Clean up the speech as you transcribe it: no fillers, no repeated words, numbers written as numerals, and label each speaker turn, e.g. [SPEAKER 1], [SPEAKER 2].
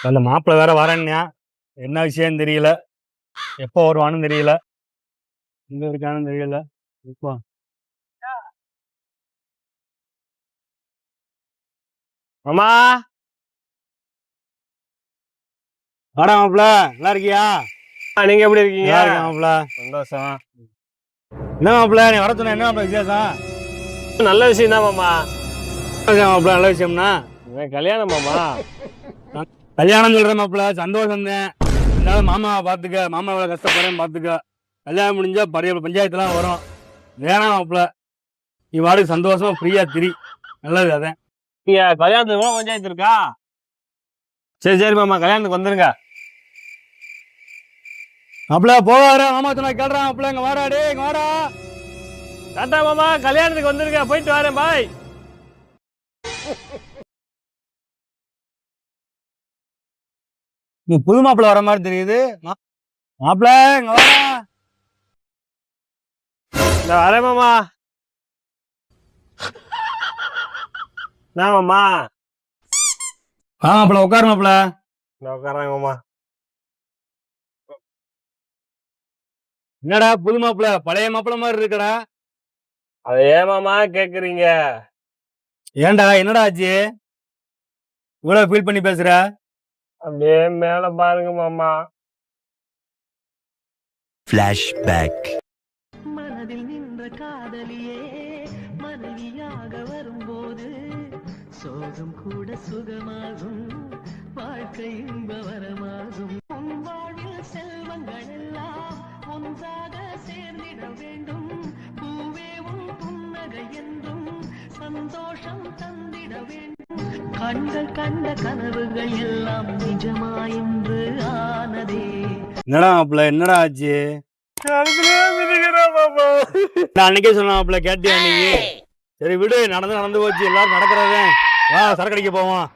[SPEAKER 1] அந்த மாப்பிள்ளை வேற வரேன்னா என்ன விஷயம் தெரியல. எப்போ வருவான்னு தெரியல. எங்க இருக்கான்னு தெரியல. இப்போ
[SPEAKER 2] மாமா
[SPEAKER 1] வாடா மாப்பிள்ள, நல்லா இருக்கியா?
[SPEAKER 2] நீங்க எப்படி இருக்கீங்க?
[SPEAKER 1] நல்லா இருக்கேன் மாப்பிள்ள.
[SPEAKER 2] சந்தோஷம்.
[SPEAKER 1] என்ன மாப்பிள்ள, நீ வர சொன்ன என்ன மாப்பிள்ள விசேஷம்?
[SPEAKER 2] நல்ல விஷயம் தான் மாமா.
[SPEAKER 1] மாப்பிள்ள நல்ல விஷயம்னா
[SPEAKER 2] கல்யாணம் மாமா.
[SPEAKER 1] கல்யாணம் சொல்றேன் மாப்பிள்ள, சந்தோஷம் தான். இருந்தாலும் மாமாவை பார்த்துக்க, மாமா எவ்வளோ கஷ்டப்படுறேன்னு பார்த்துக்க. கல்யாணம் முடிஞ்சா பழைய பஞ்சாயத்துலாம் வரும். வேணாம் மாப்பிள்ள, நீ வாடகை சந்தோஷமா ஃப்ரீயா திரி. நல்லது அதான்.
[SPEAKER 2] நீங்க கல்யாணத்துக்கு கூட பஞ்சாயத்து இருக்கா? சரி சரி மாமா, கல்யாணத்துக்கு வந்துருங்க.
[SPEAKER 1] மாப்பிள்ள போவாரு, மாமா சொன்னா கேள்றான். மாப்பிள்ள இங்க வாடா, டே இங்க வாடா.
[SPEAKER 2] டாட்டா மாமா, கல்யாணத்துக்கு வந்துருங்க. போயிட்டு வரேன், பாய்.
[SPEAKER 1] நீ புது மாப்பிள்ள வர மாதிரி தெரியுது. மாப்பிள்ள இங்க வாடா.
[SPEAKER 2] இந்த வரேன் மாமா. நான் மாமா
[SPEAKER 1] மாப்பிள்ள உட்காரு மாப்பிள்ள.
[SPEAKER 2] நான் உட்காரேன் மாமா.
[SPEAKER 1] என்னடா புது மாப்பிள்ள பழைய மாப்பிள்ள மாதிரி இருக்கடா.
[SPEAKER 2] அதை ஏன் மாமா கேக்குறீங்க?
[SPEAKER 1] ஏன்டா என்னடா ஆச்சு, இவ்வளவு ஃபீல் பண்ணி பேசுற?
[SPEAKER 2] அப்படியே மேல பாருங்க மாமா.
[SPEAKER 3] ஃபிளாஷ்பேக்.
[SPEAKER 4] மனதில் நின்ற காதலியே மனைவியாக வரும்போது சோகம் கூட சுகமாகும், வாழ்க்கை இன்பவரமாகும். உன் வாழ்வில் செல்வங்கள் எல்லாம் ஒன்றாக சேர்ந்திட வேண்டும். பூவே உன் புன்னகை என்றும் சந்தோஷம் தந்திட வேண்டும். கண்கள் கண்ட கனவுகள் எல்லாம் நிஜமாயின்று ஆனதே.
[SPEAKER 1] என்னடா மாப்பிள்ள என்னடா ஆச்சு?
[SPEAKER 2] மாமா
[SPEAKER 1] நான் அன்னைக்கே சொன்ன மாப்பிள்ள, கேட்டியா அன்னைக்கு? சரி விடு, நடந்து போச்சு, எல்லாரும் நடக்கிறதே. வா சரக்கு அடிக்க போவோம்.